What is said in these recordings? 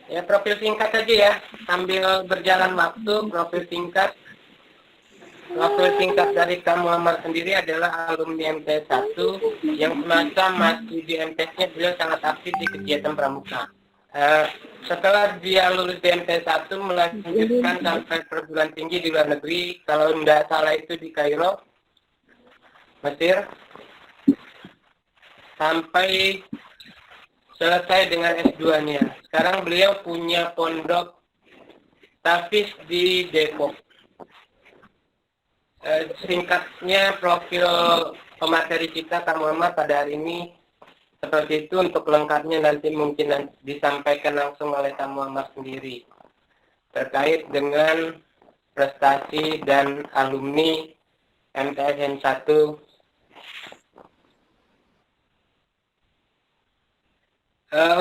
Ya, profil singkat saja ya, sambil berjalan waktu. Profil singkat dari Kang Muhammad sendiri adalah alumni MTS 1 yang semasa masih di MTS-nya beliau sangat aktif di kegiatan pramuka. Setelah dia lulus di MTS 1, melanjutkan sampai perguruan tinggi di luar negeri, kalau tidak salah itu di Kairo, Mesir, sampai selesai dengan S2-nya. Sekarang beliau punya pondok Tafis di Depok. Singkatnya profil pemateri kita Kang Muhammad pada hari ini seperti itu. Untuk lengkapnya nanti mungkin disampaikan langsung oleh Kang Muhammad sendiri terkait dengan prestasi dan alumni MTSN 1.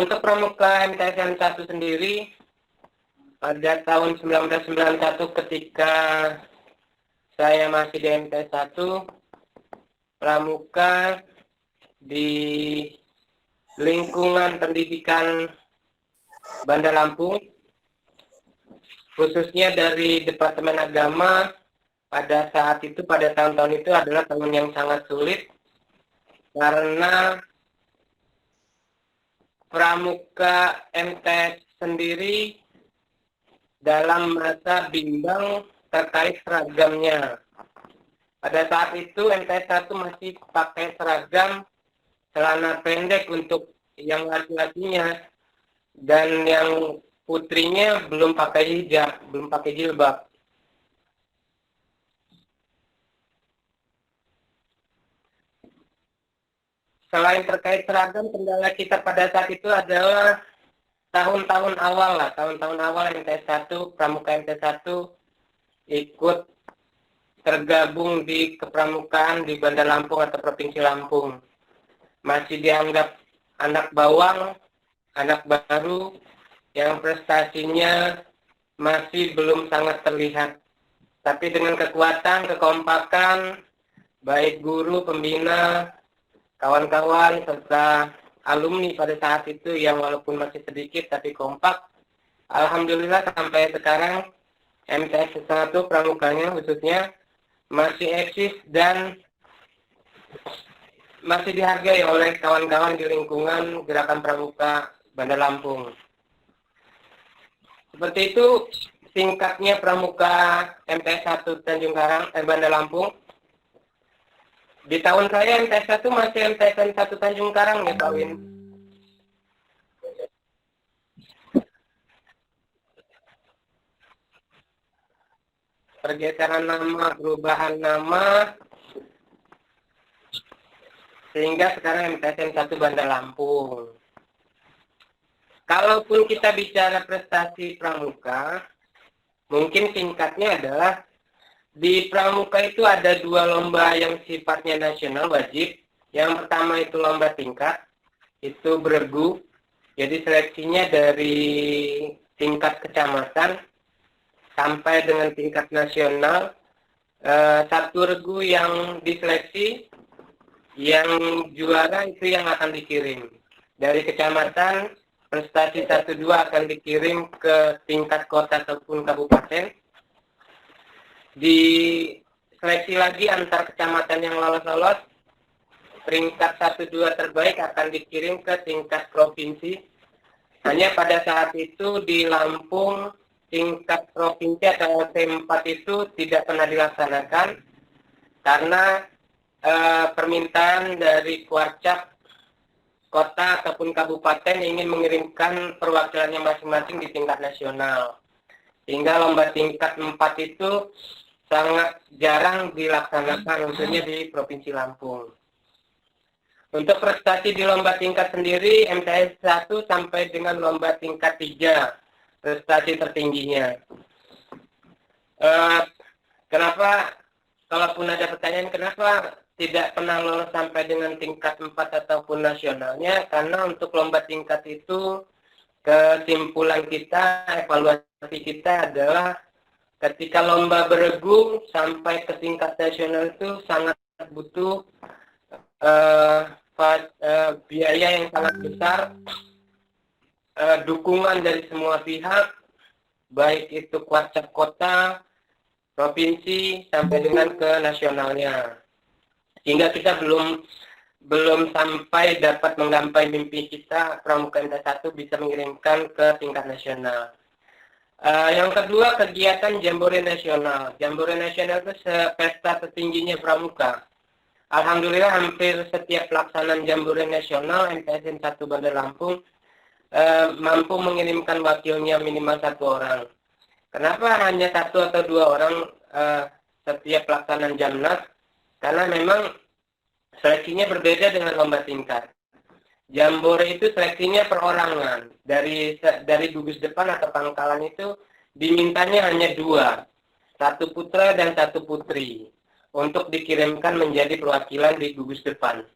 Untuk pramuka MTSN 1 sendiri, pada tahun 1991 ketika saya masih di MTS 1, pramuka di lingkungan pendidikan Banda Lampung, khususnya dari Departemen Agama, pada saat itu, pada tahun-tahun itu adalah tahun yang sangat sulit, karena pramuka MTS sendiri dalam masa bimbang terkait seragamnya. Pada saat itu MTS 1 masih pakai seragam celana pendek untuk yang laki-lakinya, dan yang putrinya belum pakai hijab, belum pakai jilbab. Selain terkait seragam, kendala kita pada saat itu adalah tahun-tahun awal MTS 1, pramuka MTS 1 ikut tergabung di kepramukaan di Banda Lampung atau Provinsi Lampung. Masih dianggap anak bawang, anak baru, yang prestasinya masih belum sangat terlihat. Tapi dengan kekuatan, kekompakan, baik guru, pembina, kawan-kawan, serta alumni pada saat itu yang walaupun masih sedikit tapi kompak, alhamdulillah sampai sekarang MTS 1 pramukanya khususnya masih eksis dan masih dihargai oleh kawan-kawan di lingkungan Gerakan Pramuka Banda Lampung. Seperti itu singkatnya pramuka MTS 1 Tanjung Karang, Banda Lampung. Di tahun saya MTS 1 masih MTSN 1 Tanjung Karang ya Pak Win. Pergeseran nama, perubahan nama, sehingga sekarang MTSN 1 Banda Lampung. Kalaupun kita bicara prestasi pramuka, mungkin singkatnya adalah di pramuka itu ada 2 lomba yang sifatnya nasional wajib. Yang pertama itu lomba tingkat, itu beregu. Jadi seleksinya dari tingkat kecamatan sampai dengan tingkat nasional. Satu regu yang diseleksi, yang juara itu yang akan dikirim. Dari kecamatan, prestasi 1-2 akan dikirim ke tingkat kota ataupun kabupaten. Diseleksi lagi antar kecamatan yang lolos-lolos, peringkat 1-2 terbaik akan dikirim ke tingkat provinsi. Hanya pada saat itu di Lampung, tingkat provinsi atau LT4 itu tidak pernah dilaksanakan karena permintaan dari Kuarcap kota ataupun kabupaten ingin mengirimkan perwakilannya masing-masing di tingkat nasional. Sehingga lomba tingkat 4 itu sangat jarang dilaksanakan, khususnya di Provinsi Lampung. Untuk prestasi di lomba tingkat sendiri, MTS 1 sampai dengan lomba tingkat 3, prestasi tertingginya. Kenapa, kalaupun ada pertanyaan, kenapa tidak pernah lolos sampai dengan tingkat 4 ataupun nasionalnya? Karena untuk lomba tingkat itu, kesimpulan kita, evaluasi kita adalah ketika lomba beregu sampai ke tingkat nasional itu sangat butuh biaya yang sangat besar, dukungan dari semua pihak, baik itu kuarcap kota, provinsi, sampai dengan ke nasionalnya. Sehingga kita belum sampai dapat menggapai mimpi kita, Pramuka MT1 bisa mengirimkan ke tingkat nasional. Yang kedua, kegiatan Jambore Nasional. Jambore Nasional itu pesta tertingginya Pramuka. Alhamdulillah hampir setiap pelaksanaan Jambore Nasional MTSN 1 Bandar Lampung mampu mengirimkan wakilnya minimal 1 orang. Kenapa hanya 1 atau 2 orang setiap pelaksanaan Jamnas? Karena memang seleksinya berbeda dengan lomba tingkat. Jambore itu seleksinya perorangan. Dari gugus depan atau pangkalan itu dimintanya hanya 2, 1 putra dan 1 putri, untuk dikirimkan menjadi perwakilan di gugus depan.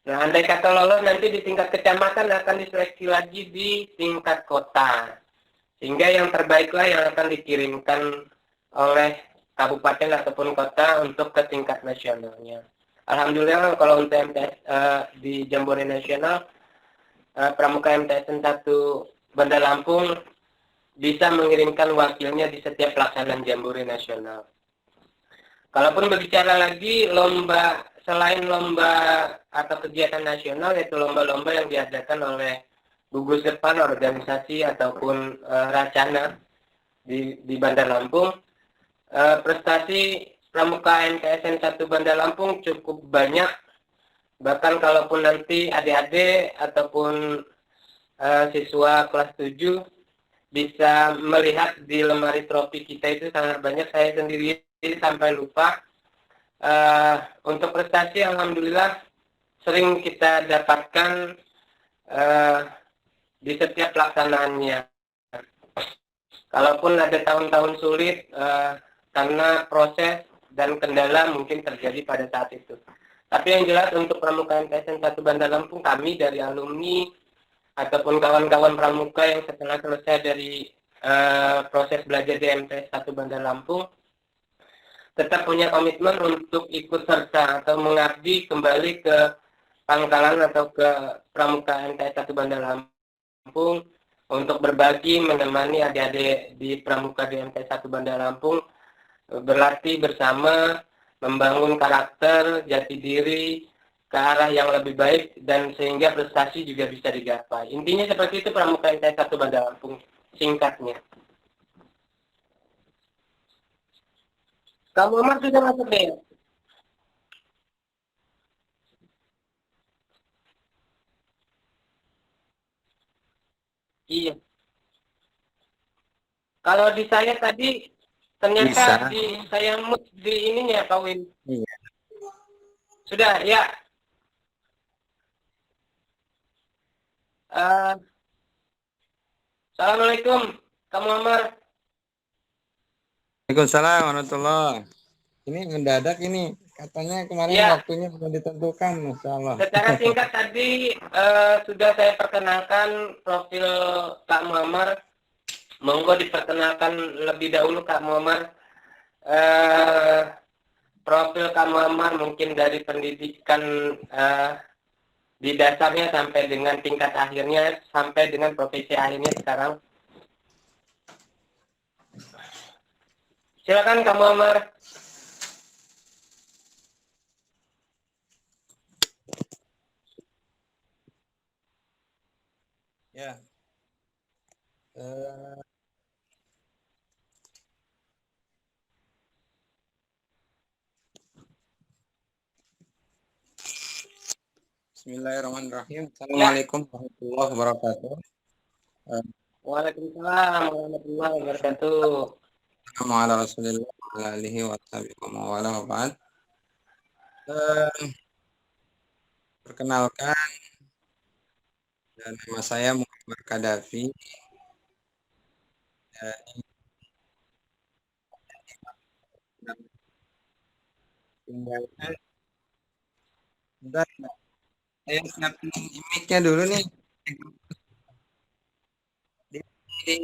Nah, andai kata lolos, nanti di tingkat kecamatan akan diseleksi lagi di tingkat kota. Sehingga yang terbaiklah yang akan dikirimkan oleh kabupaten ataupun kota untuk ke tingkat nasionalnya. Alhamdulillah kalau untuk MTS di Jambore Nasional, Pramuka MTSN 1 Bandar Lampung bisa mengirimkan wakilnya di setiap pelaksanaan Jambore Nasional. Kalaupun berbicara lagi lomba, selain lomba atau kegiatan nasional, yaitu lomba-lomba yang diadakan oleh gugus depan, organisasi ataupun racana di Bandar Lampung, prestasi Pramuka MTSN 1 Bandar Lampung cukup banyak. Bahkan kalaupun nanti adik-adik ataupun siswa kelas 7 bisa melihat di lemari trofi kita itu sangat banyak. Saya sendiri sampai lupa. Untuk prestasi alhamdulillah sering kita dapatkan di setiap pelaksanaannya. Kalaupun ada tahun-tahun sulit karena proses dan kendala mungkin terjadi pada saat itu. Tapi yang jelas untuk Pramuka MTSN 1 Bandar Lampung, kami dari alumni ataupun kawan-kawan pramuka yang setelah selesai dari proses belajar di MTS 1 Bandar Lampung tetap punya komitmen untuk ikut serta atau mengabdi kembali ke pangkalan atau ke Pramuka MTS 1 Bandar Lampung untuk berbagi, menemani adik-adik di Pramuka di MTS 1 Bandar Lampung berlatih bersama, membangun karakter, jati diri ke arah yang lebih baik, dan sehingga prestasi juga bisa digapai. Intinya seperti itu Pramuka MTS 1 Bandar Lampung singkatnya. Kamu Omar sudah masuk deh? Iya. Kalau di saya tadi ternyata Bisa. saya mood di ininya Pak Win. Iya. Sudah ya. Assalamualaikum, Kamu Omar. Waalaikumsalam warahmatullahi. Ini mendadak ini. Katanya kemarin Ya, waktunya belum ditentukan, Masya Allah. secara singkat tadi sudah saya perkenalkan profil Kak Muammar. Monggo diperkenalkan lebih dahulu Kak Muammar. Profil Kak Muammar mungkin dari pendidikan di dasarnya sampai dengan tingkat akhirnya, sampai dengan profesi akhirnya sekarang. Silakan Kak Muammar. Ya. Bismillahirrahmanirrahim. Assalamualaikum warahmatullahi wabarakatuh. Waalaikumsalam warahmatullahi wabarakatuh. Assalamualaikum warahmatullahi wabarakatuh. Perkenalkan, nama saya Muhammad Kadafi. Tinggalkan. Bentar, saya siapin mic-nya dulu nih. Di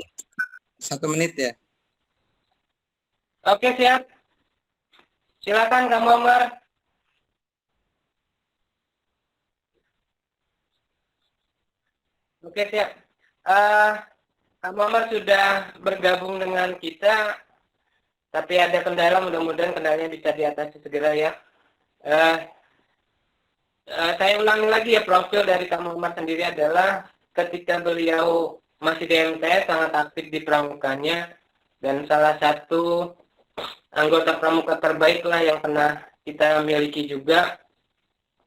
1 menit ya. Oke, siap. Silakan Kak Muammar. Oke, siap. Kak Muhammad sudah bergabung dengan kita, tapi ada kendala, mudah-mudahan kendalanya bisa diatasi segera ya. Saya ulangi lagi ya, profil dari Kak Muhammad sendiri adalah ketika beliau masih di MTS sangat aktif di pramukanya, dan salah satu anggota pramuka terbaik lah yang pernah kita miliki juga,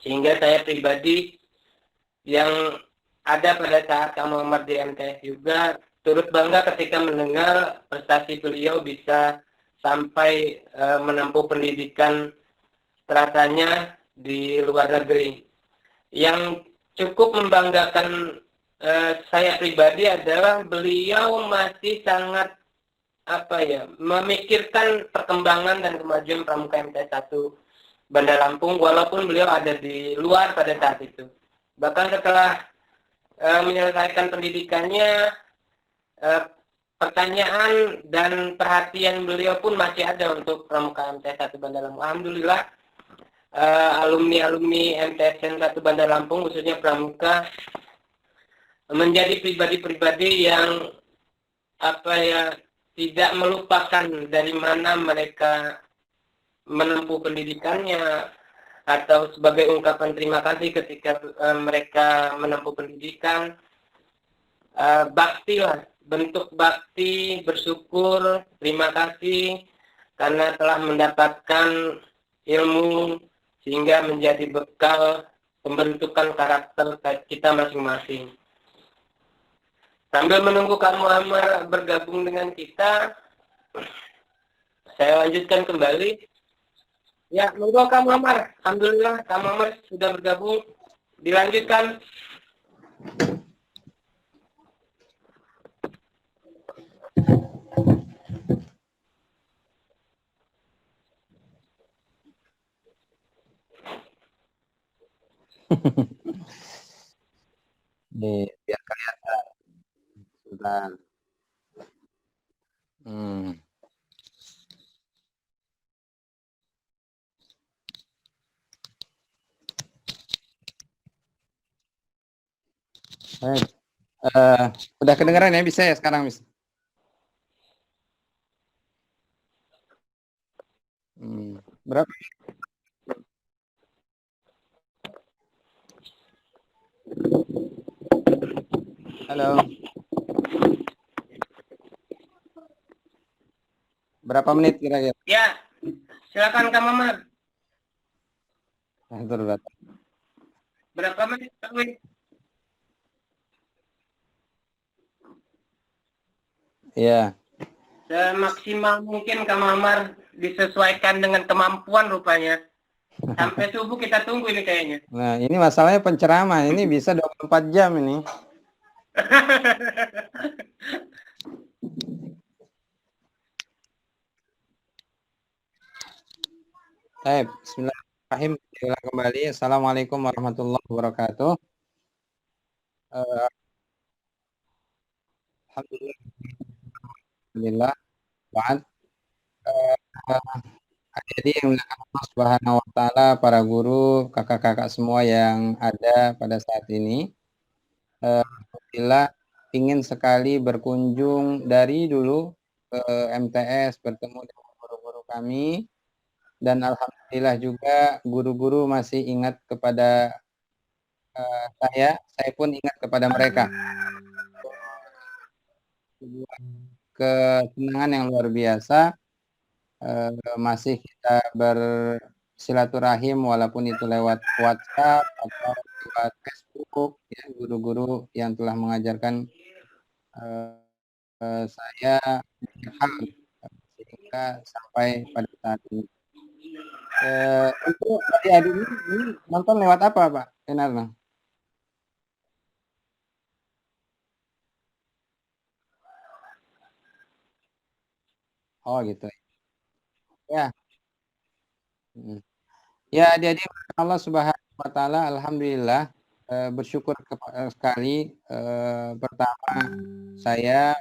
sehingga saya pribadi yang ada pada saat Kak Muhammad di MTS juga turut bangga ketika mendengar prestasi beliau bisa sampai menempuh pendidikan seratanya di luar negeri. Yang cukup membanggakan saya pribadi adalah beliau masih sangat memikirkan perkembangan dan kemajuan pramuka MTS 1 Bandar Lampung, walaupun beliau ada di luar pada saat itu. Bahkan setelah menyelesaikan pendidikannya, pertanyaan dan perhatian beliau pun masih ada untuk pramuka MTS 1 Bandar Lampung. Alhamdulillah, alumni MTSN 1 Bandar Lampung, khususnya pramuka, menjadi pribadi-pribadi yang tidak melupakan dari mana mereka menempuh pendidikannya, atau sebagai ungkapan terima kasih ketika mereka menempuh pendidikan. Bakti lah, bentuk bakti, bersyukur, terima kasih karena telah mendapatkan ilmu sehingga menjadi bekal pembentukan karakter kita masing-masing. Sambil menunggu Kak Muhammad bergabung dengan kita, saya lanjutkan kembali. Ya, monggo Kak Muhammad. Alhamdulillah Kak Muhammad sudah bergabung. Dilanjutkan. Biar kelihatan. Sebentar. Udah kedengeran ya, bisa ya sekarang, bisa. Berapa? Halo. Berapa menit kira-kira? Ya, silakan Kak Muhammad. Berapa menit Kak Win? Iya. Semaksimal mungkin Kak Muhammad, disesuaikan dengan kemampuan rupanya. Sampai subuh kita tunggu ini kayaknya. Nah, ini masalahnya penceramah. Ini bisa 24 jam ini. Baik, bismillahirrahmanirrahim. Kembali. Assalamualaikum warahmatullahi wabarakatuh. Alhamdulillah. Ba'd. Jadi yang Allah Subhanahu wa taala, para guru, kakak-kakak semua yang ada pada saat ini, alhamdulillah ingin sekali berkunjung dari dulu ke MTS, bertemu dengan guru-guru kami, dan alhamdulillah juga guru-guru masih ingat kepada saya pun ingat kepada mereka. Kesenangan yang luar biasa. Masih kita bersilaturahim walaupun itu lewat WhatsApp atau lewat Facebook, ya, guru-guru yang telah mengajarkan saya banyak hal sehingga sampai pada saat ini. Untuk adik-adik ini nonton lewat apa, Pak Enarno? Oh gitu ya. Ya, adik-adik, Allah Subhanahu wa taala, alhamdulillah, bersyukur sekali. Pertama, saya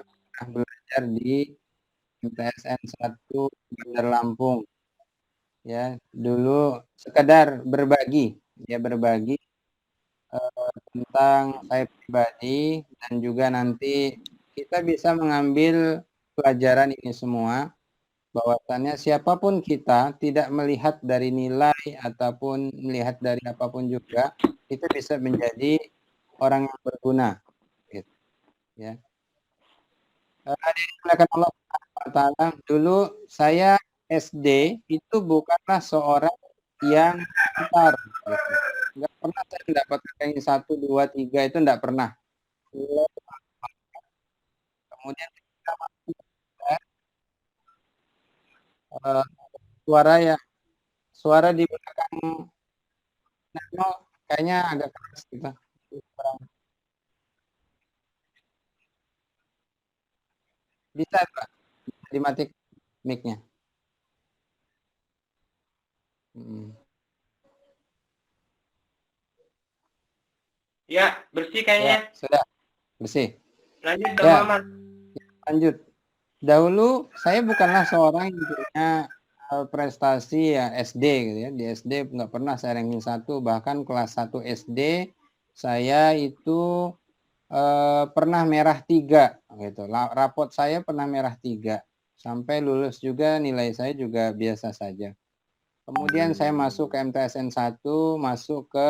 belajar di MTSN 1 Bandar Lampung. Ya, dulu sekedar berbagi, ya berbagi tentang saya pribadi dan juga nanti kita bisa mengambil pelajaran ini semua, bahwasannya siapapun kita tidak melihat dari nilai ataupun melihat dari apapun juga, itu bisa menjadi orang yang berguna, gitu, ya. Hadirin dimuliakan Allah Subhanahu wa Ta'ala, dulu saya SD itu bukanlah seorang yang pintar, gitu. Nggak pernah saya mendapatkan ranking 1, 2, 3 itu nggak pernah. Kemudian ketika masuk uh, suara ya, suara di belakang Nano kayaknya agak keras gitu. Bisa Pak, dimatikan mic-nya. Ya, bersih Ya, kayaknya. sudah bersih. Lanjut Kak Ya, Muhammad. lanjut. Dahulu saya bukanlah seorang yang punya prestasi ya SD gitu ya. Di SD nggak pernah saya ranking 1, bahkan kelas 1 SD saya itu pernah merah 3 gitu. Rapot saya pernah merah 3. Sampai lulus juga nilai saya juga biasa saja. Kemudian saya masuk ke MTSN 1, masuk ke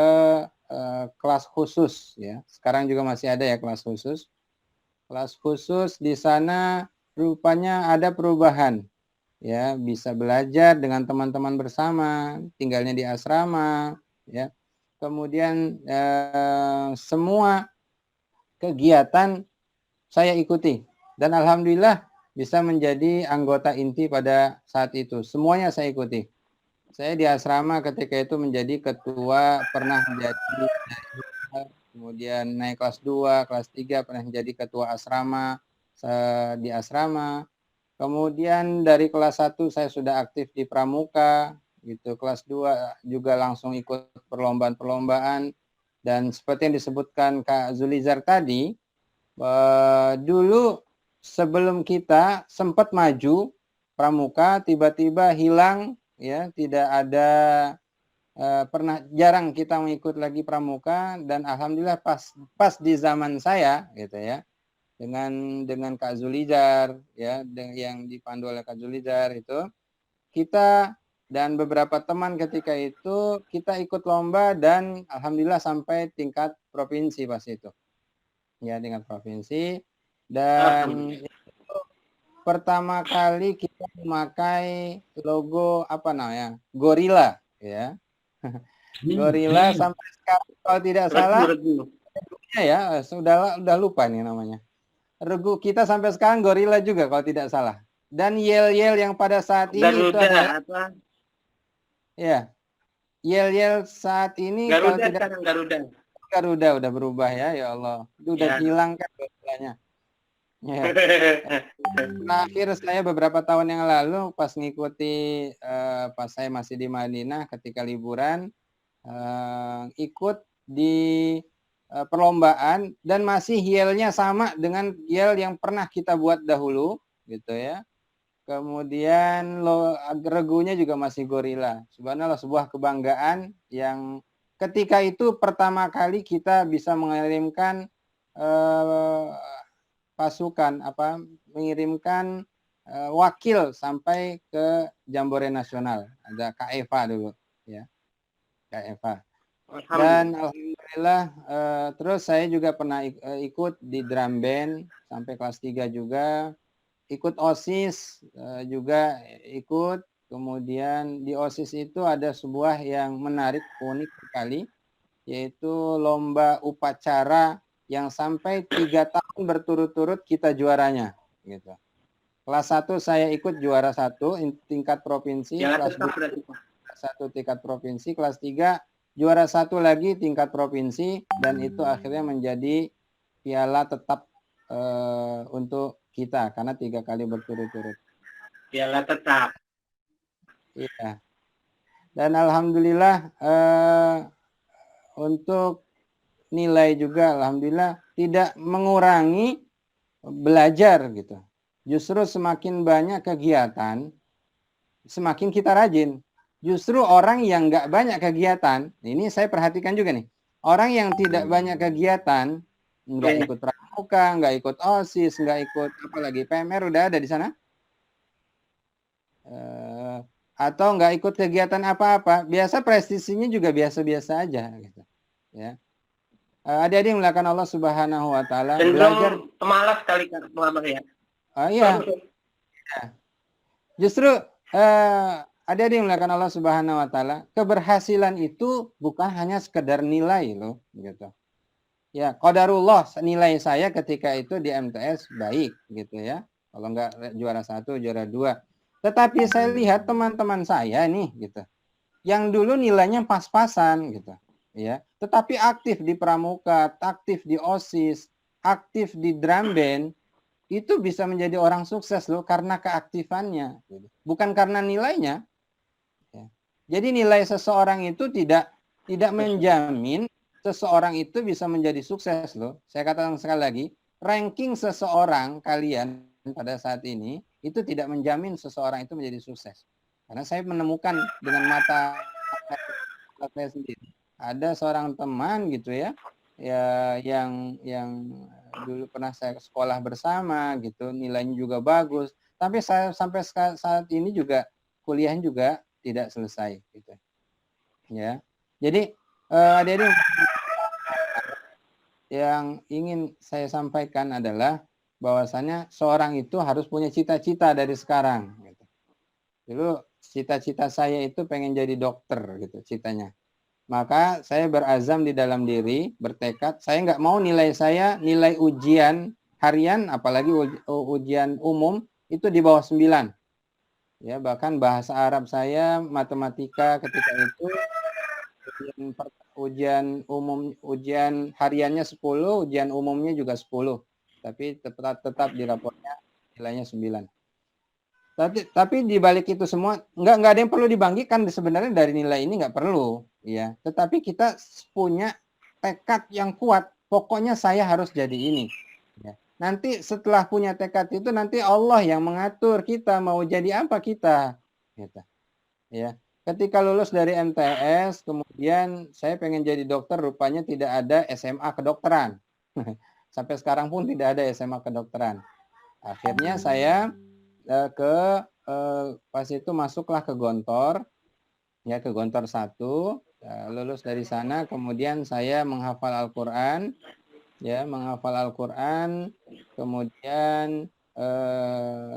kelas khusus ya. Sekarang juga masih ada ya kelas khusus. Kelas khusus di sana rupanya ada perubahan. Ya, bisa belajar dengan teman-teman bersama, tinggalnya di asrama, ya. Kemudian semua kegiatan saya ikuti dan alhamdulillah bisa menjadi anggota inti pada saat itu. Semuanya saya ikuti. Saya di asrama ketika itu menjadi ketua, pernah menjadi, kemudian naik kelas 2, kelas 3 pernah menjadi ketua asrama di asrama. Kemudian dari kelas 1 saya sudah aktif di pramuka gitu. Kelas 2 juga langsung ikut perlombaan-perlombaan, dan seperti yang disebutkan Kak Zulizar tadi, dulu sebelum kita sempat maju pramuka, tiba-tiba hilang ya, tidak ada, pernah jarang kita mengikut lagi pramuka, dan alhamdulillah pas di zaman saya gitu ya, dengan Kak Zulizar ya, yang dipandu oleh Kak Zulizar itu, kita dan beberapa teman ketika itu kita ikut lomba dan alhamdulillah sampai tingkat provinsi pas itu. Ya, tingkat provinsi, dan pertama kali kita memakai logo apa namanya? Gorilla ya. Gorilla sampai sekarang kalau tidak salah ya, sudah lupa nih namanya. Regu kita sampai sekarang Gorilla juga kalau tidak salah. Dan yel-yel yang pada saat ini itu Garuda adalah apa? ya, yel-yel saat ini kalau Garuda tidak sekarang Garuda. Garuda udah berubah ya, ya Allah. Itu udah Ya. hilang kan Gorillanya. Ya. Terakhir saya beberapa tahun yang lalu pas ngikuti pas saya masih di Madinah ketika liburan, ikut di perlombaan dan masih yelnya sama dengan yel yang pernah kita buat dahulu gitu ya. Kemudian regunya juga masih Gorilla. Subhanallah, sebuah kebanggaan yang ketika itu pertama kali kita bisa mengirimkan pasukan mengirimkan wakil sampai ke Jambore Nasional. Ada Kak Eva dulu ya, Kak Eva. Dan alhamdulillah terus saya juga pernah ikut di drum band sampai kelas 3 juga, ikut OSIS juga ikut. Kemudian di OSIS itu ada sebuah yang menarik, unik sekali, yaitu lomba upacara yang sampai 3 tahun berturut-turut kita juaranya gitu. Kelas 1 saya ikut juara 1 tingkat provinsi, kelas 2 1 tingkat provinsi, kelas 3 juara 1 lagi tingkat provinsi, dan itu akhirnya menjadi piala tetap untuk kita karena 3 kali berturut-turut. Piala tetap. Iya. Dan alhamdulillah untuk nilai juga alhamdulillah tidak mengurangi belajar gitu. Justru semakin banyak kegiatan, semakin kita rajin. Justru orang yang nggak banyak kegiatan, ini saya perhatikan juga nih, Orang yang tidak banyak kegiatan, nggak ikut pramuka, nggak ikut OSIS, nggak ikut apa lagi, PMR udah ada di sana? Atau nggak ikut kegiatan apa-apa, biasa prestisinya juga biasa-biasa aja gitu. Ya. Adik-adik yang melakukan Allah Subhanahu wa taala, belajar pemalas sekali Kak Muhammad ya. Iya. Justru adik-adik yang melakukan Allah Subhanahu wa taala, keberhasilan itu bukan hanya sekedar nilai loh, gitu. Ya, qadarullah, nilai saya ketika itu di MTS baik gitu ya. Kalau nggak juara 1, juara 2. Tetapi saya lihat teman-teman saya nih gitu, yang dulu nilainya pas-pasan gitu, ya, tetapi aktif di pramuka, aktif di OSIS, aktif di drum band, itu bisa menjadi orang sukses loh karena keaktifannya, bukan karena nilainya. Ya. Jadi nilai seseorang itu tidak menjamin seseorang itu bisa menjadi sukses loh. Saya katakan sekali lagi, ranking seseorang kalian pada saat ini itu tidak menjamin seseorang itu menjadi sukses. Karena saya menemukan dengan mata saya sendiri. Ada seorang teman gitu ya, yang dulu pernah saya sekolah bersama gitu, nilainya juga bagus. Tapi saya sampai saat ini juga kuliahnya juga tidak selesai gitu. Ya. Jadi adik-adik yang ingin saya sampaikan adalah bahwasannya seorang itu harus punya cita-cita dari sekarang gitu. Dulu cita-cita saya itu pengen jadi dokter gitu citanya. Maka saya berazam di dalam diri, bertekad, saya nggak mau nilai saya, nilai ujian harian, apalagi ujian umum, itu di bawah 9. Ya, bahkan bahasa Arab saya, matematika ketika itu, ujian hariannya 10, ujian umumnya juga 10. Tapi tetap di raportnya nilainya 9. Tapi di balik itu semua nggak ada yang perlu dibangkitkan sebenarnya dari nilai ini nggak perlu ya. Tetapi kita punya tekad yang kuat. Pokoknya saya harus jadi ini. Ya. Nanti setelah punya tekad itu nanti Allah yang mengatur kita mau jadi apa kita. Gitu. Ya. Ketika lulus dari MTS, kemudian saya pengen jadi dokter, rupanya tidak ada SMA kedokteran. Sampai sekarang pun tidak ada SMA kedokteran. Akhirnya saya pas itu masuklah ke Gontor, ya ke Gontor 1, lulus dari sana, kemudian saya menghafal Al-Quran, ya menghafal Al-Quran, kemudian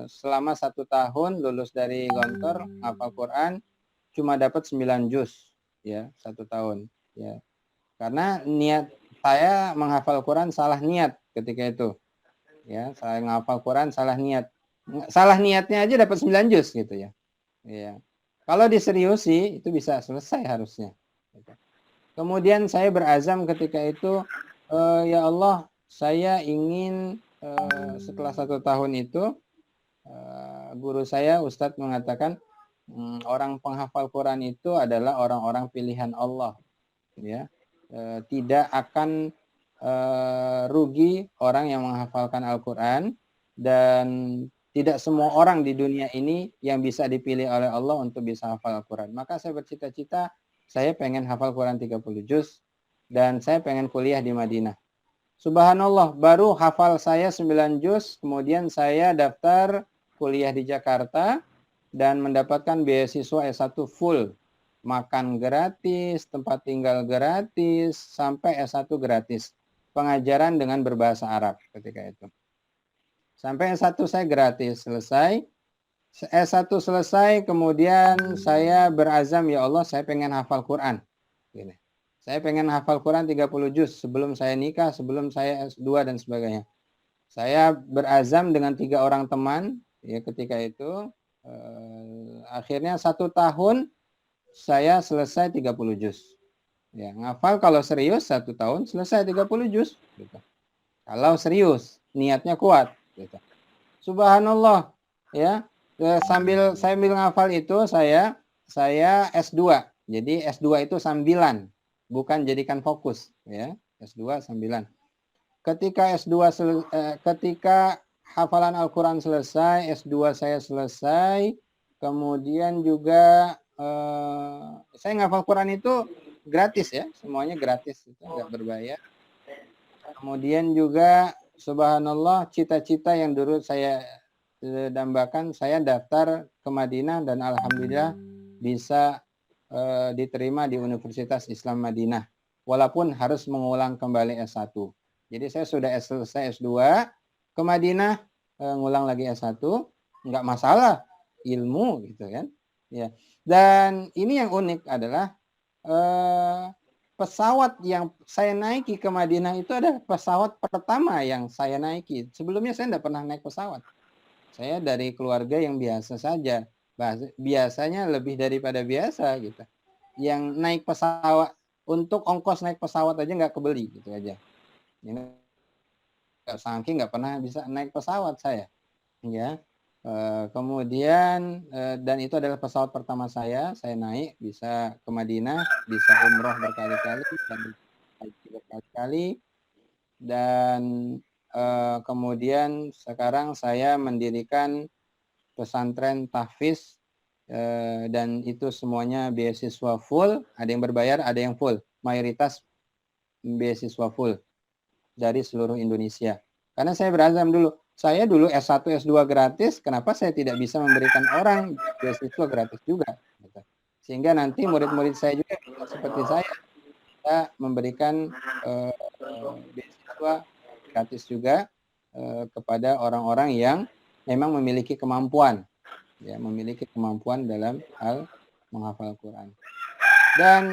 selama 1 tahun lulus dari Gontor, menghafal Quran, cuma dapat 9 juz, ya 1 tahun, ya karena niat saya menghafal Quran salah niat ketika itu, ya saya menghafal Quran salah niatnya aja dapat 9 juz gitu ya. Iya. Kalau diseriusi itu bisa selesai harusnya. Kemudian saya berazam ketika itu, ya Allah, saya ingin setelah 1 tahun itu, guru saya Ustadz mengatakan orang penghafal Quran itu adalah orang-orang pilihan Allah, ya. Tidak akan rugi orang yang menghafalkan Al-Quran, dan tidak semua orang di dunia ini yang bisa dipilih oleh Allah untuk bisa hafal Al-Quran. Maka saya bercita-cita, saya pengen hafal Quran 30 juz, dan saya pengen kuliah di Madinah. Subhanallah, baru hafal saya 9 juz, kemudian saya daftar kuliah di Jakarta, dan mendapatkan beasiswa S1 full. Makan gratis, tempat tinggal gratis, sampai S1 gratis. Pengajaran dengan berbahasa Arab ketika itu. Sampai S1 saya gratis, selesai. S1 selesai, kemudian saya berazam, ya Allah, saya pengen hafal Quran. Gini. Saya pengen hafal Quran 30 juz sebelum saya nikah, sebelum saya S2 dan sebagainya. Saya berazam dengan 3 orang teman, ya ketika itu. Akhirnya 1 tahun saya selesai 30 juz. Ya, ngafal kalau serius 1 tahun selesai 30 juz. Gitu. Kalau serius, niatnya kuat. Gitu. Subhanallah, ya. Sambil ngafal itu saya S2. Jadi S2 itu sambilan, bukan jadikan fokus, ya. S2 sambilan. Ketika ketika hafalan Al-Quran selesai, S2 saya selesai, kemudian juga saya ngafal Quran itu gratis ya, semuanya gratis, itu nggak berbayar. Kemudian juga subhanallah, cita-cita yang dulu saya dambakan, saya daftar ke Madinah dan alhamdulillah bisa diterima di Universitas Islam Madinah, walaupun harus mengulang kembali S1. Jadi saya sudah selesai S2 ke Madinah, ngulang lagi S1, nggak masalah, ilmu gitu kan. Ya. Dan ini yang unik adalah pesawat yang saya naiki ke Madinah itu adalah pesawat pertama yang saya naiki. Sebelumnya saya tidak pernah naik pesawat. Saya dari keluarga yang biasa saja. Biasanya lebih daripada biasa gitu. Yang naik pesawat, untuk ongkos naik pesawat aja nggak kebeli gitu aja. Ini saking nggak pernah bisa naik pesawat saya. Ya. Kemudian dan itu adalah pesawat pertama saya naik bisa ke Madinah, bisa umroh berkali-kali dan haji berkali-kali, dan kemudian sekarang saya mendirikan pesantren tahfiz, dan itu semuanya beasiswa full, ada yang berbayar, ada yang full, mayoritas beasiswa full dari seluruh Indonesia. Karena saya berazam dulu, saya dulu S1, S2 gratis, kenapa saya tidak bisa memberikan orang beasiswa gratis juga? Sehingga nanti murid-murid saya juga bisa seperti saya, kita memberikan beasiswa gratis juga kepada orang-orang yang memang memiliki kemampuan, ya, memiliki kemampuan dalam hal menghafal Quran. Dan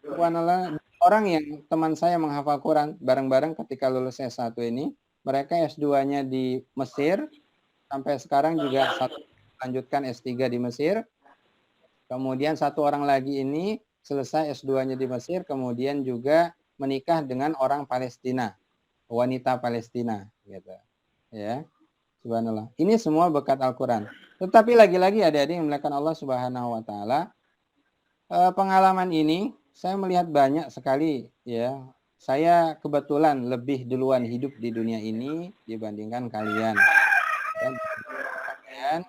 subhanallah, orang yang teman saya menghafal Quran bareng-bareng ketika lulus S1 ini, mereka S2-nya di Mesir, sampai sekarang juga lanjutkan S3 di Mesir. Kemudian satu orang lagi ini selesai S2-nya di Mesir, kemudian juga menikah dengan orang Palestina, wanita Palestina, gitu. Ya, subhanallah. Ini semua berkat Al-Quran. Tetapi lagi-lagi adik-adik yang dimuliakan Allah Subhanahu Wa Taala, pengalaman ini saya melihat banyak sekali, ya. Saya kebetulan lebih duluan hidup di dunia ini dibandingkan kalian. Dan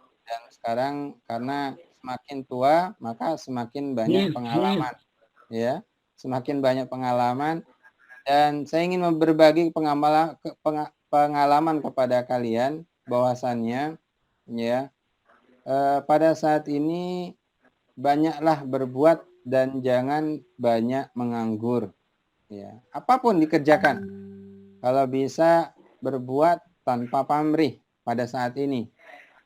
sekarang karena semakin tua maka semakin banyak pengalaman, ya. Semakin banyak pengalaman, dan saya ingin berbagi pengalaman kepada kalian bahwasannya, ya, pada saat ini banyaklah berbuat dan jangan banyak menganggur, ya. Apapun dikerjakan, kalau bisa berbuat tanpa pamrih pada saat ini,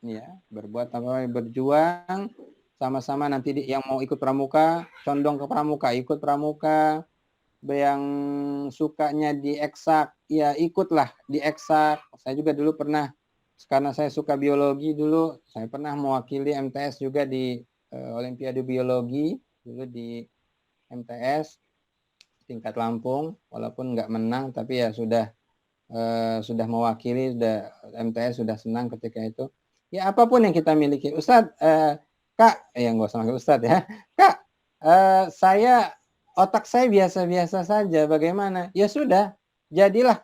ya. Berbuat tanpa pamrih, berjuang sama-sama. Nanti yang mau ikut pramuka, condong ke pramuka, ikut pramuka. Yang sukanya di eksak, ya ikutlah di eksak. Saya juga dulu pernah, karena saya suka biologi dulu, saya pernah mewakili MTS juga di Olimpiade Biologi dulu di MTS tingkat Lampung, walaupun nggak menang, tapi ya sudah mewakili, sudah MTS, sudah senang ketika itu. Ya apapun yang kita miliki, Ustadz, Kak, yang nggak usah manggil Ustadz ya, Kak, saya otak saya biasa-biasa saja, bagaimana? Ya sudah, jadilah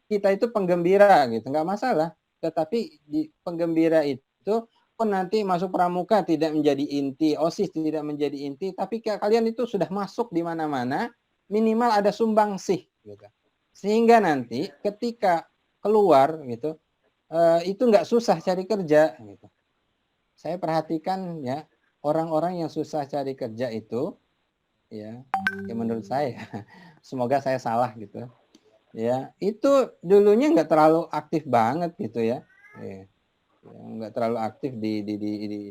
kita itu penggembira gitu, nggak masalah. Tetapi di penggembira itu pun nanti masuk pramuka tidak menjadi inti, OSIS tidak menjadi inti, tapi kalian itu sudah masuk di mana-mana, minimal ada sumbangsih gitu. Sehingga nanti ketika keluar gitu, itu nggak susah cari kerja gitu. Saya perhatikan ya, orang-orang yang susah cari kerja itu, ya menurut saya, semoga saya salah gitu, ya, itu dulunya nggak terlalu aktif banget gitu ya, nggak terlalu aktif di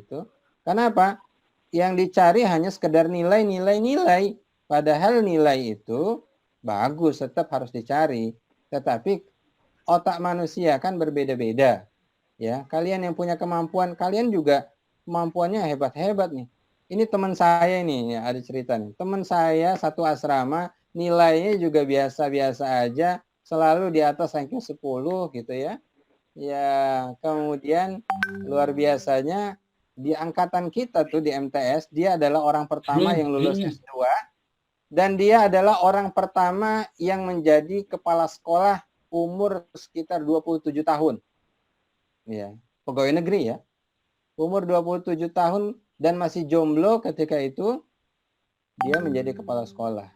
itu. Karena apa? Yang dicari hanya sekedar nilai, padahal nilai itu bagus, tetap harus dicari, tetapi otak manusia kan berbeda-beda, ya. Kalian yang punya kemampuan, kalian juga kemampuannya hebat-hebat nih. Ini teman saya ini, ya, ada cerita nih. Teman saya satu asrama, nilainya juga biasa-biasa aja, selalu di atas ranking 10 gitu ya. Ya, kemudian luar biasanya di angkatan kita tuh di MTS, dia adalah orang pertama yang lulus S2, dan dia adalah orang pertama yang menjadi kepala sekolah umur sekitar 27 tahun. Ya, pegawai negeri ya. Umur 27 tahun dan masih jomblo ketika itu, dia menjadi kepala sekolah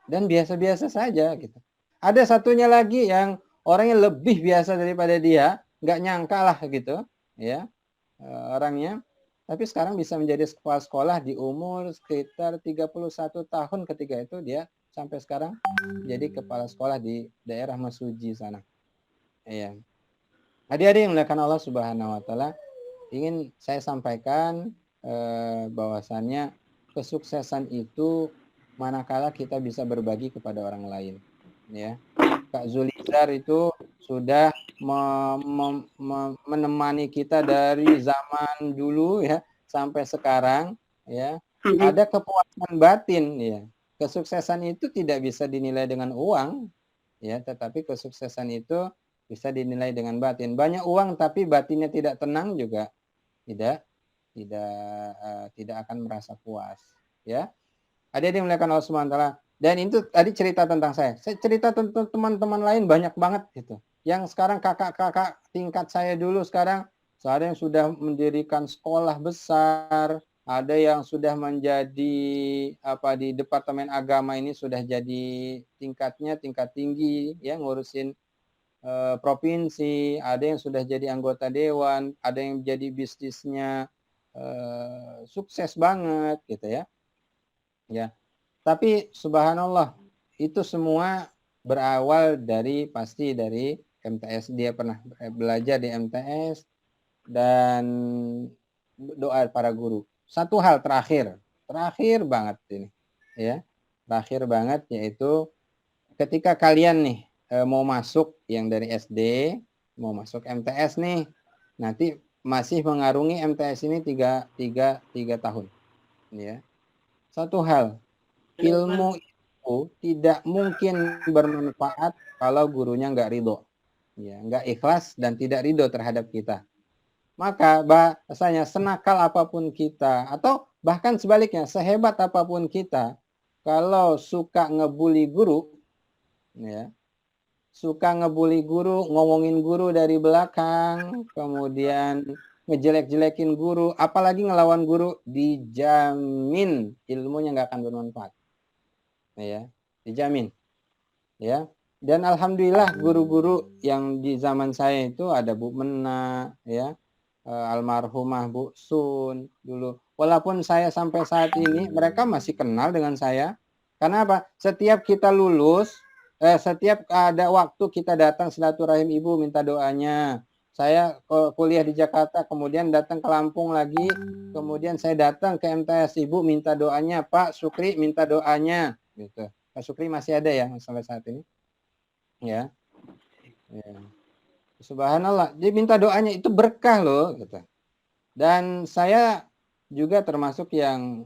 dan biasa-biasa saja gitu. Ada satunya lagi yang orangnya lebih biasa daripada dia, nggak nyangka lah gitu, ya orangnya. Tapi sekarang bisa menjadi kepala sekolah di umur sekitar 31 tahun ketika itu dia sampai sekarang jadi kepala sekolah di daerah Mesuji sana. Iya. Adik-adik yang dimuliakan Allah Subhanahu wa taala, ingin saya sampaikan bahwasannya kesuksesan itu manakala kita bisa berbagi kepada orang lain, ya. Kak Zulizar itu sudah menemani kita dari zaman dulu ya sampai sekarang, ya. Ada kepuasan batin, ya. Kesuksesan itu tidak bisa dinilai dengan uang, ya, tetapi kesuksesan itu bisa dinilai dengan batin. Banyak uang tapi batinnya tidak tenang juga tidak akan merasa puas, ya. Ada yang dimuliakan Allah Subhanahu wa taala. Dan itu tadi cerita tentang saya. Saya cerita tentang teman-teman lain banyak banget gitu. Yang sekarang kakak-kakak tingkat saya dulu sekarang ada yang sudah mendirikan sekolah besar, ada yang sudah menjadi di Departemen Agama ini sudah jadi tingkatnya tingkat tinggi ya, ngurusin provinsi, ada yang sudah jadi anggota dewan, ada yang jadi bisnisnya sukses banget gitu ya. Ya. Tapi subhanallah, itu semua berawal pasti dari MTS. Dia pernah belajar di MTS dan doa para guru. Satu hal terakhir banget ini, ya. Terakhir banget yaitu ketika kalian nih mau masuk yang dari SD, mau masuk MTS nih, nanti masih mengarungi MTS ini tiga tahun, ya. Satu hal, ilmu itu tidak mungkin bermanfaat kalau gurunya nggak ridho, ya, nggak ikhlas dan tidak ridho terhadap kita. Maka bahasanya senakal apapun kita atau bahkan sebaliknya sehebat apapun kita, kalau suka ngebully guru, ya, suka ngebully guru, ngomongin guru dari belakang, kemudian ngejelek-jelekin guru, apalagi ngelawan guru, dijamin ilmunya nggak akan bermanfaat. Ya, dijamin. Ya. Dan alhamdulillah guru-guru yang di zaman saya itu ada Bu Mena, ya, almarhumah Bu Sun dulu. Walaupun saya sampai saat ini mereka masih kenal dengan saya. Karena apa? Setiap kita lulus, setiap ada waktu kita datang silaturahim Ibu minta doanya. Saya kuliah di Jakarta, kemudian datang ke Lampung lagi, kemudian saya datang ke MTS, Ibu minta doanya, Pak Sukri minta doanya, gitu. Pak Sukri masih ada ya sampai saat ini, ya. Ya. Subhanallah, dia minta doanya itu berkah loh, gitu. Dan saya juga termasuk yang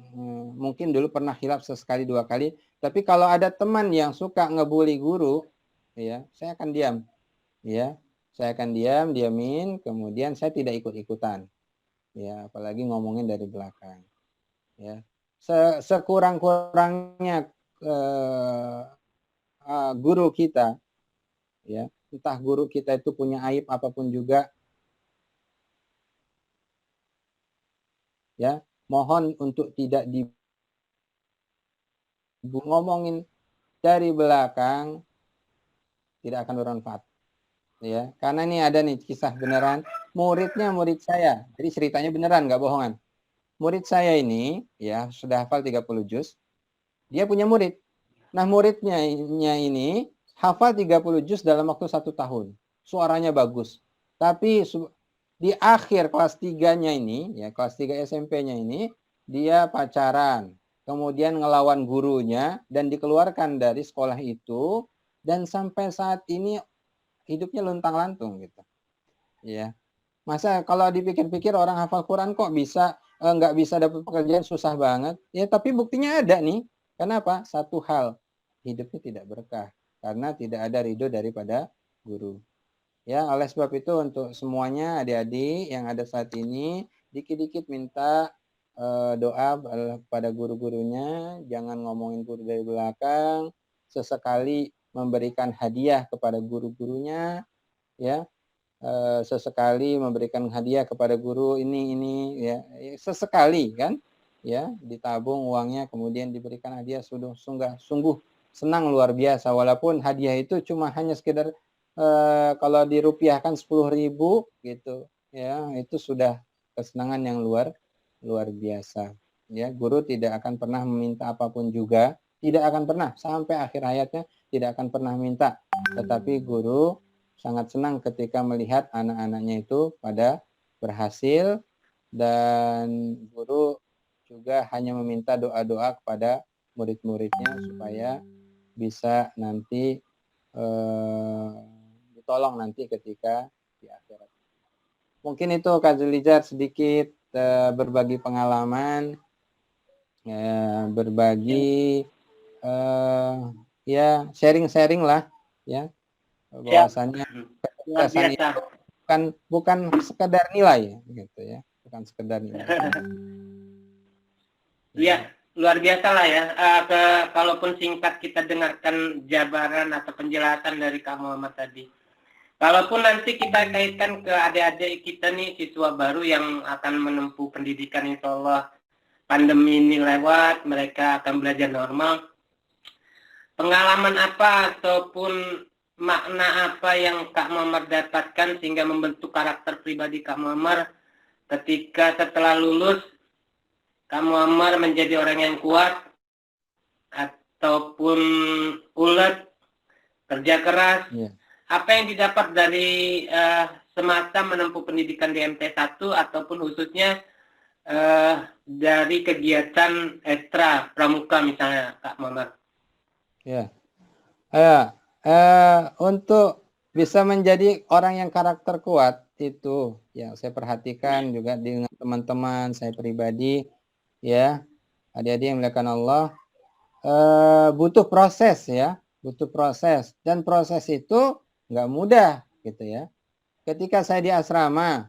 mungkin dulu pernah khilaf sesekali dua kali, tapi kalau ada teman yang suka ngebully guru, ya, saya akan diam, ya, saya akan diamin, kemudian saya tidak ikut-ikutan, ya, apalagi ngomongin dari belakang, ya. Sekurang-kurangnya guru kita, ya, entah guru kita itu punya aib apapun juga, ya, mohon untuk tidak ngomongin dari belakang, tidak akan bermanfaat, ya. Karena ini ada nih kisah beneran, murid saya, jadi ceritanya beneran, nggak bohongan. Murid saya ini ya sudah hafal 30 juz, dia punya murid. Nah muridnya ini hafal 30 juz dalam waktu 1 tahun, suaranya bagus, tapi di akhir kelas 3-nya ini, ya, kelas 3 SMP-nya ini, dia pacaran, kemudian ngelawan gurunya dan dikeluarkan dari sekolah itu, dan sampai saat ini hidupnya luntang-lantung gitu. Ya. Masa kalau dipikir-pikir orang hafal Quran kok bisa nggak bisa dapat pekerjaan, susah banget. Ya, tapi buktinya ada nih. Kenapa? Satu hal, hidupnya tidak berkah karena tidak ada ridho daripada guru. Ya, oleh sebab itu untuk semuanya adik-adik yang ada saat ini, dikit-dikit minta doa pada guru-gurunya, jangan ngomongin guru dari belakang, sesekali memberikan hadiah kepada guru-gurunya, ya, sesekali memberikan hadiah kepada guru ini ya, sesekali kan, ya, ditabung uangnya kemudian diberikan hadiah, sungguh senang luar biasa, walaupun hadiah itu cuma hanya sekedar kalau dirupiahkan 10.000 gitu ya, itu sudah kesenangan yang luar biasa ya. Guru tidak akan pernah meminta apapun juga, tidak akan pernah sampai akhir hayatnya, tidak akan pernah minta, tetapi guru sangat senang ketika melihat anak-anaknya itu pada berhasil, dan guru juga hanya meminta doa-doa kepada murid-muridnya supaya bisa nanti ditolong nanti ketika di akhirat. Mungkin itu Kak Zulizar sedikit berbagi pengalaman, berbagi ya sharing-sharing lah ya, bahwasannya Luar kesuksesan biasa. itu bukan sekedar nilai gitu ya, bukan sekedar nilai. Iya, luar biasa lah ya. Kalaupun singkat kita dengarkan jabaran atau penjelasan dari Kak Muhammad tadi. Kalaupun nanti kita kaitkan ke adik-adik kita nih, siswa baru yang akan menempuh pendidikan, insya Allah pandemi ini lewat, mereka akan belajar normal. Pengalaman apa ataupun makna apa yang Kak Muhammad dapatkan sehingga membentuk karakter pribadi Kak Muhammad ketika setelah lulus Kak Muhammad menjadi orang yang kuat ataupun ulet, kerja keras? Yeah. Apa yang didapat dari semasa menempuh pendidikan di MT1 ataupun khususnya dari kegiatan ekstra pramuka misalnya Kak Muhammad? Ya, untuk bisa menjadi orang yang karakter kuat itu yang saya perhatikan juga dengan teman-teman saya pribadi ya, adik-adik yang dimuliakan Allah, butuh proses ya, butuh proses, dan proses itu nggak mudah gitu ya. Ketika saya di asrama,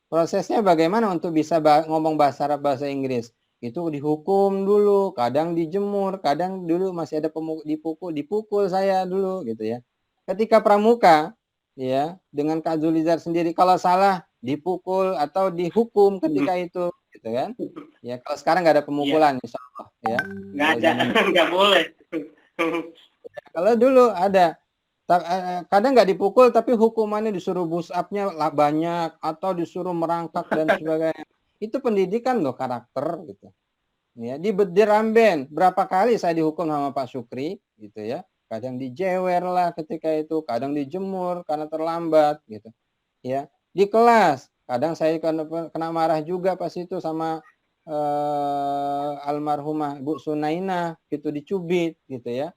prosesnya bagaimana untuk bisa ngomong bahasa Arab, bahasa Inggris? Itu dihukum dulu, kadang dijemur, kadang dulu masih ada dipukul saya dulu gitu ya. Ketika pramuka ya, dengan Kak Zulizar sendiri kalau salah dipukul atau dihukum ketika itu gitu kan. Ya, kalau sekarang nggak ada pemukulan, insya Allah ya. Nggak ada, nggak boleh. Kalau dulu ada, kadang nggak dipukul tapi hukumannya disuruh push up-nya banyak atau disuruh merangkak dan sebagainya. Itu pendidikan loh, karakter gitu. Ya, di Ramben berapa kali saya dihukum sama Pak Syukri gitu ya. Kadang dijewer lah ketika itu, kadang dijemur karena terlambat gitu. Ya, di kelas kadang saya kena marah juga pas itu sama almarhumah Bu Sunaina gitu, dicubit gitu ya.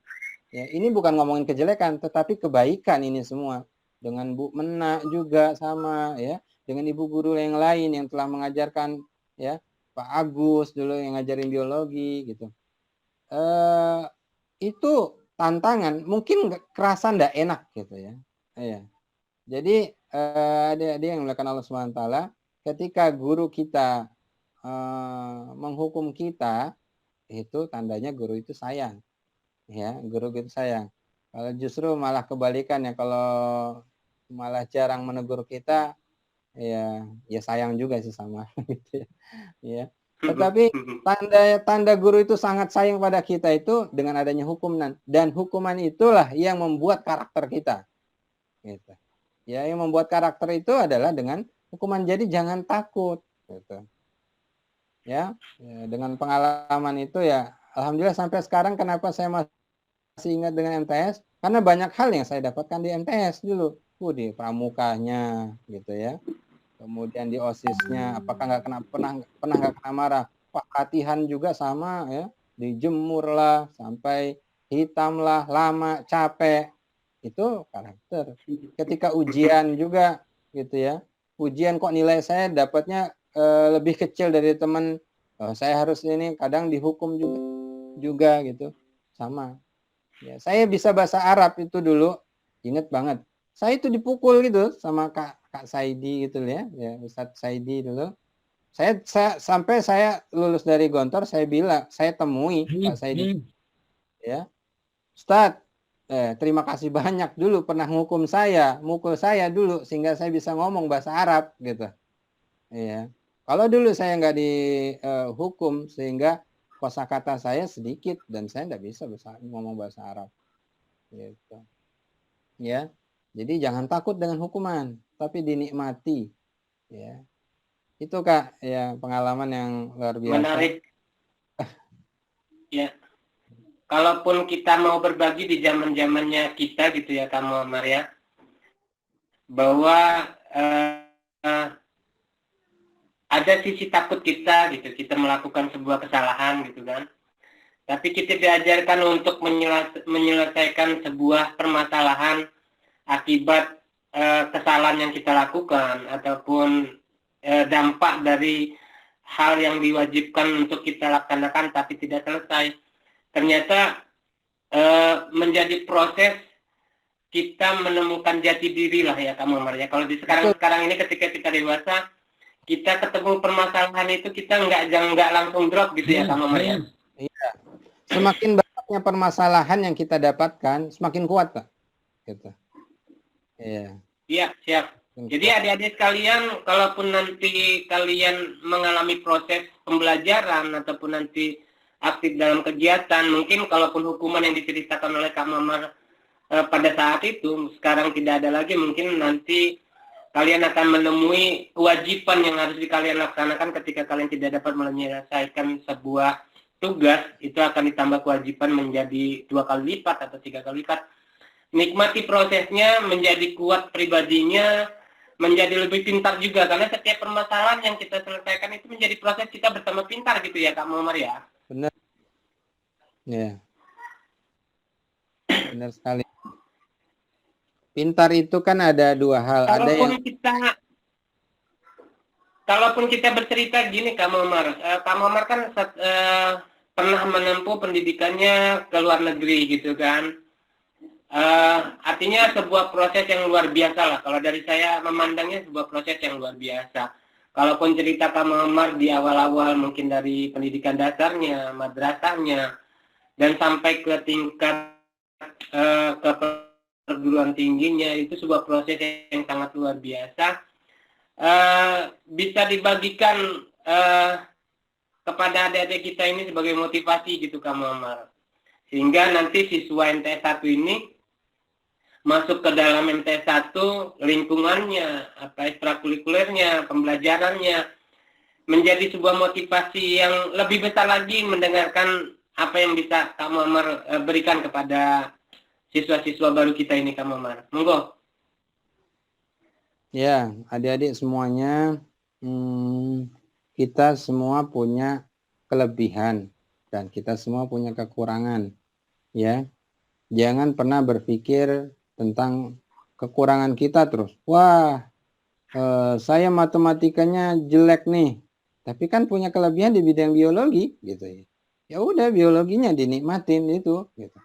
Ya, ini bukan ngomongin kejelekan, tetapi kebaikan ini semua. Dengan Bu Mena juga sama ya, dengan ibu guru yang lain yang telah mengajarkan ya, Pak Agus dulu yang ngajarin biologi gitu. Itu tantangan, mungkin kerasa ndak enak gitu ya. Ya. Jadi adik-adik yang dimuliakan Allah SWT, ketika guru kita menghukum kita, itu tandanya guru itu sayang. Ya, guru gitu sayang. Kalau justru malah kebalikan ya, kalau malah jarang menegur kita, ya sayang juga sih sama gitu ya. Ya. Tetapi tanda guru itu sangat sayang pada kita itu dengan adanya hukuman, dan hukuman itulah yang membuat karakter kita. Gitu. Ya, yang membuat karakter itu adalah dengan hukuman. Jadi jangan takut gitu. Ya, dengan pengalaman itu ya alhamdulillah sampai sekarang kenapa saya masih ingat dengan MTS, karena banyak hal yang saya dapatkan di MTS dulu. Di pramukanya gitu ya. Kemudian di OSIS-nya, apakah pernah nggak kena marah? Pak latihan juga sama ya, dijemur lah sampai hitam lah, lama, capek. Itu karakter. Ketika ujian juga gitu ya. Ujian kok nilai saya dapatnya lebih kecil dari teman, saya harus ini, kadang dihukum juga gitu. Sama. Ya, saya bisa bahasa Arab itu dulu, inget banget. Saya itu dipukul gitu sama Kak Saidi gitu ya, Ustadz Saidi dulu. Sampai saya lulus dari Gontor, saya bilang, saya temui Pak Saidi, ya, Ustadz, terima kasih banyak dulu pernah mukul saya dulu sehingga saya bisa ngomong bahasa Arab gitu. Ya. Kalau dulu saya nggak dihukum sehingga kosakata saya sedikit dan saya nggak bisa ngomong bahasa Arab, gitu. Ya, jadi jangan takut dengan hukuman, tapi dinikmati. Ya, itu Kak, ya pengalaman yang luar biasa. Menarik. Ya, kalaupun kita mau berbagi di zaman-zamannya kita gitu ya, kamu Maria, bahwa ada sisi takut kita gitu, kita melakukan sebuah kesalahan gitu kan. Tapi kita diajarkan untuk menyelesaikan sebuah permasalahan akibat kesalahan yang kita lakukan ataupun dampak dari hal yang diwajibkan untuk kita laksanakan tapi tidak selesai. Ternyata menjadi proses kita menemukan jati diri lah ya kamu Maria. Kalau di sekarang ini ketika kita dewasa, kita ketemu permasalahan itu kita nggak langsung drop gitu ya kamu Maria. Iya. Semakin banyaknya permasalahan yang kita dapatkan, semakin kuat Kak. Gitu. Iya. Iya, siap. Jadi adik-adik sekalian, kalaupun nanti kalian mengalami proses pembelajaran ataupun nanti aktif dalam kegiatan, mungkin kalaupun hukuman yang diceritakan oleh Kak Mamar pada saat itu sekarang tidak ada lagi, mungkin nanti kalian akan menemui kewajiban yang harus kalian laksanakan ketika kalian tidak dapat menyelesaikan sebuah tugas, itu akan ditambah kewajiban menjadi 2 kali lipat atau 3 kali lipat. Nikmati prosesnya, menjadi kuat pribadinya, menjadi lebih pintar juga, karena setiap permasalahan yang kita selesaikan itu menjadi proses kita bersama pintar gitu ya Kak Muhammad ya. Benar. Ya. Benar sekali. Pintar itu kan ada 2 hal. Kalaupun kita bercerita gini Kak Muhammad kan pernah menempuh pendidikannya ke luar negeri gitu kan. Artinya sebuah proses yang luar biasa lah. Kalau dari saya memandangnya sebuah proses yang luar biasa. Kalaupun cerita Kak Muhammad di awal-awal mungkin dari pendidikan dasarnya, madrasahnya, dan sampai ke tingkat ke perguruan tingginya, itu sebuah proses yang sangat luar biasa. Bisa dibagikan kepada adik-adik kita ini sebagai motivasi gitu Kak Muhammad. Sehingga nanti siswa MTS 1 ini masuk ke dalam MTS 1, lingkungannya, ekstrakurikulernya, pembelajarannya, menjadi sebuah motivasi yang lebih besar lagi mendengarkan apa yang bisa Kak Muhammad berikan kepada siswa-siswa baru kita ini Kak Muhammad. Monggo. Ya, adik-adik semuanya, kita semua punya kelebihan dan kita semua punya kekurangan. Ya, jangan pernah berpikir tentang kekurangan kita terus. Wah, saya matematikanya jelek nih, tapi kan punya kelebihan di bidang biologi, gitu ya. Ya udah, biologinya dinikmatin itu, gitu.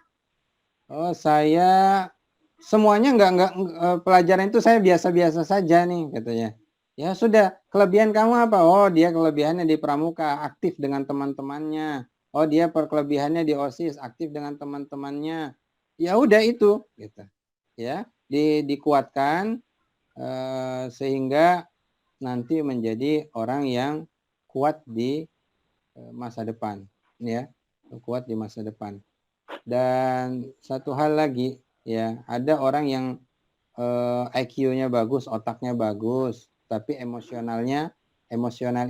Oh, saya semuanya enggak pelajaran itu saya biasa-biasa saja nih, katanya. Ya sudah, kelebihan kamu apa? Oh, dia kelebihannya di pramuka, aktif dengan teman-temannya. Oh, dia kelebihannya di OSIS, aktif dengan teman-temannya. Ya udah itu, gitu. Ya, dikuatkan sehingga nanti menjadi orang yang kuat di masa depan, ya, kuat di masa depan. Dan satu hal lagi, ya, ada orang yang IQ-nya bagus, otaknya bagus, tapi emosional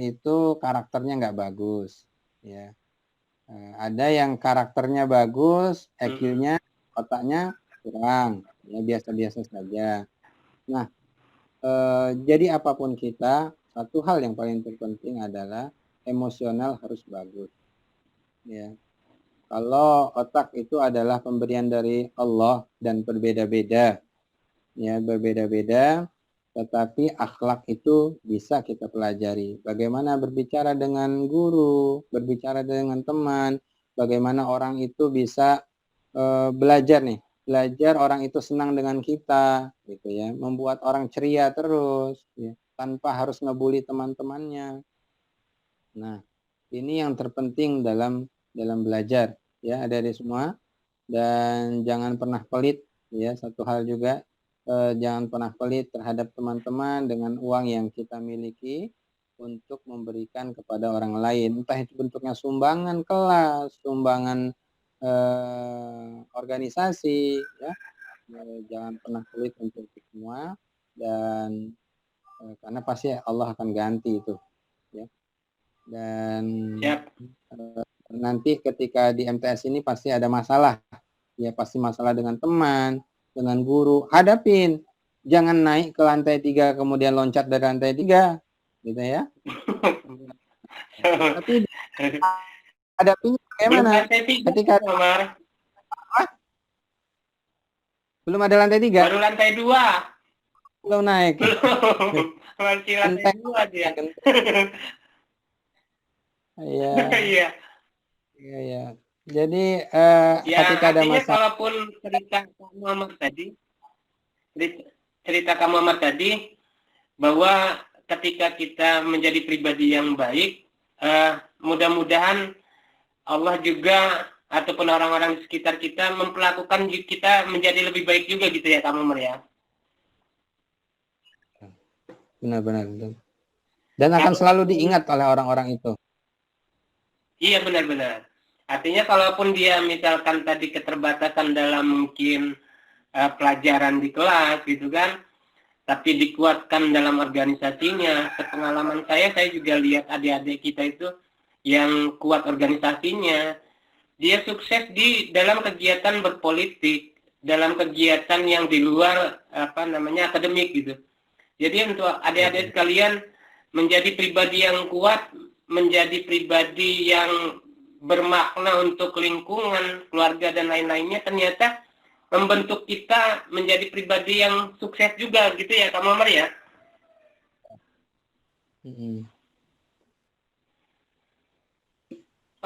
itu karakternya nggak bagus, ya. Ada yang karakternya bagus, IQ-nya, otaknya kurang, ya biasa-biasa saja. Nah, jadi apapun kita, satu hal yang paling terpenting adalah emosional harus bagus, ya. Kalau otak itu adalah pemberian dari Allah dan berbeda-beda, ya berbeda-beda, tetapi akhlak itu bisa kita pelajari. Bagaimana berbicara dengan guru, berbicara dengan teman, bagaimana orang itu bisa belajar orang itu senang dengan kita, gitu ya, membuat orang ceria terus, ya, tanpa harus ngebully teman-temannya. Nah, ini yang terpenting dalam belajar, ya adik-adik semua. Dan jangan pernah pelit, ya, satu hal juga, jangan pernah pelit terhadap teman-teman dengan uang yang kita miliki, untuk memberikan kepada orang lain, entah itu bentuknya sumbangan kelas, sumbangan organisasi, ya. Jangan pernah pelit untuk itu semua, dan karena pasti Allah akan ganti itu, ya. Dan Siap. nanti ketika di MTS ini pasti ada masalah, ya pasti masalah dengan teman, dengan guru, hadapin. Jangan naik ke lantai 3 kemudian loncat dari lantai 3, gitu ya. Tapi hadapinya Belum bagaimana? lantai 3, Ketika Omar. belum ada lantai 3, Baru lantai 2. belum naik. Belum. Masih lantai Genteng, 2 dia. Iya, Iya. iya, iya. Jadi Ya, ketika ada artinya masalah, kalaupun cerita Kak Muhammad tadi, cerita Kak Muhammad tadi, bahwa ketika kita menjadi pribadi yang baik, mudah-mudahan Allah juga ataupun orang-orang di sekitar kita memperlakukan kita menjadi lebih baik juga gitu ya Kak Muhammad ya. benar-benar, dan akan selalu diingat oleh orang-orang itu. Iya benar-benar. Artinya kalaupun dia misalkan tadi keterbatasan dalam mungkin pelajaran di kelas gitu kan, tapi dikuatkan dalam organisasinya. Sepengalaman saya juga lihat adik-adik kita itu yang kuat organisasinya. Dia sukses di dalam kegiatan berpolitik, dalam kegiatan yang di luar akademik gitu. Jadi untuk adik-adik sekalian menjadi pribadi yang kuat, menjadi pribadi yang bermakna untuk lingkungan, keluarga dan lain-lainnya, ternyata membentuk kita menjadi pribadi yang sukses juga gitu ya Kak Muhammad ya.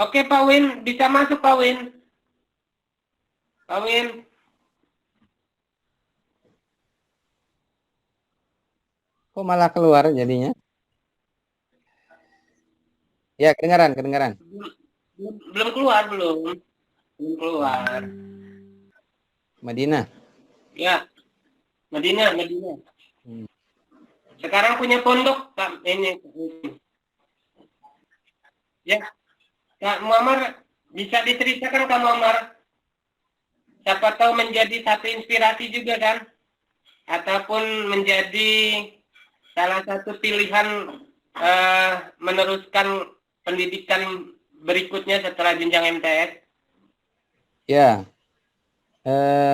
Oke Pak Win, bisa masuk Pak Win. Pak Win. Kok malah keluar jadinya? Ya, kedengaran. Belum keluar belum. Belum keluar. Madinah. Ya, Madinah. Sekarang punya pondok Kak ini. Ya, Kak Muhammad bisa diceritakan Kak Muhammad. Siapa tahu menjadi satu inspirasi juga kan, ataupun menjadi salah satu pilihan meneruskan pendidikan berikutnya setelah jenjang MTS. Ya,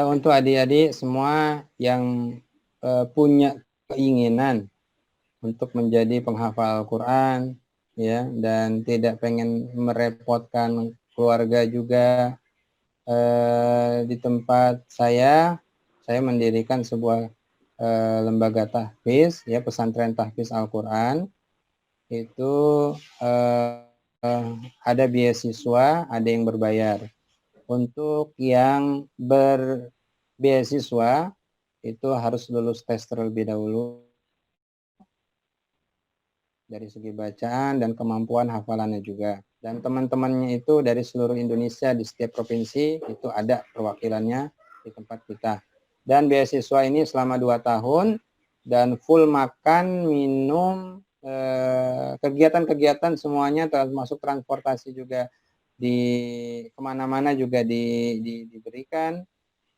untuk adik-adik semua yang punya keinginan untuk menjadi penghafal Al-Quran, ya, dan tidak pengen merepotkan keluarga juga, di tempat saya mendirikan sebuah lembaga tahfiz, ya, pesantren tahfiz Al-Quran. Itu ada beasiswa, ada yang berbayar. Untuk yang berbeasiswa itu harus lulus tes terlebih dahulu dari segi bacaan dan kemampuan hafalannya juga. Dan teman-temannya itu dari seluruh Indonesia di setiap provinsi itu ada perwakilannya di tempat kita. Dan beasiswa ini selama 2 tahun dan full makan, minum, kegiatan-kegiatan semuanya termasuk transportasi juga di kemana-mana juga diberikan.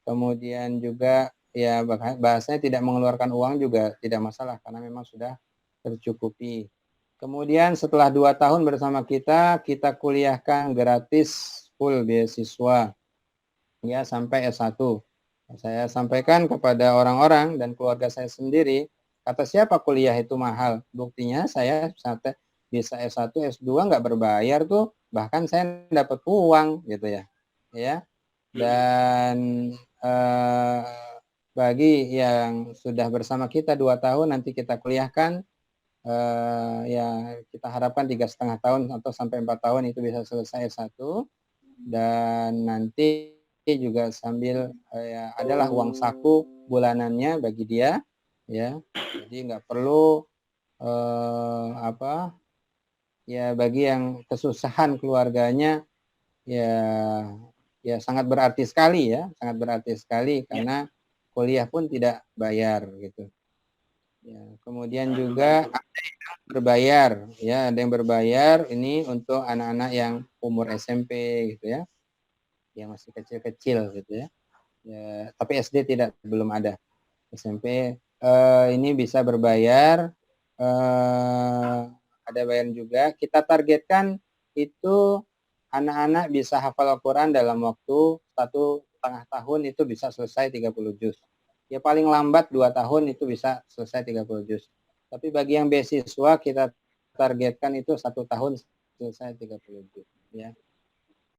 Kemudian juga ya bahasanya tidak mengeluarkan uang juga tidak masalah karena memang sudah tercukupi. Kemudian setelah 2 tahun bersama kita kuliahkan gratis full beasiswa, ya, sampai S1. Saya sampaikan kepada orang-orang dan keluarga saya sendiri, kata siapa kuliah itu mahal? Buktinya saya bisa S1, S2 nggak berbayar tuh, bahkan saya dapat uang gitu ya. Ya. Dan bagi yang sudah bersama kita 2 tahun nanti kita kuliahkan, ya kita harapkan 3,5 tahun atau sampai 4 tahun itu bisa selesai S1, dan nanti juga sambil ya adalah uang saku bulanannya bagi dia, ya, jadi nggak perlu ya bagi yang kesusahan keluarganya ya sangat berarti sekali, ya sangat berarti sekali karena kuliah pun tidak bayar gitu. Ya, kemudian juga berbayar, ya ada yang berbayar. Ini untuk anak-anak yang umur SMP gitu ya, yang masih kecil-kecil gitu ya. Ya, tapi SD belum ada. SMP ini bisa berbayar, ada bayar juga. Kita targetkan itu anak-anak bisa hafal Al-Quran dalam waktu 1,5 tahun itu bisa selesai 30 juz. Ya paling lambat 2 tahun itu bisa selesai 30 juz. Tapi bagi yang beasiswa kita targetkan itu 1 tahun selesai 30 juz. Ya.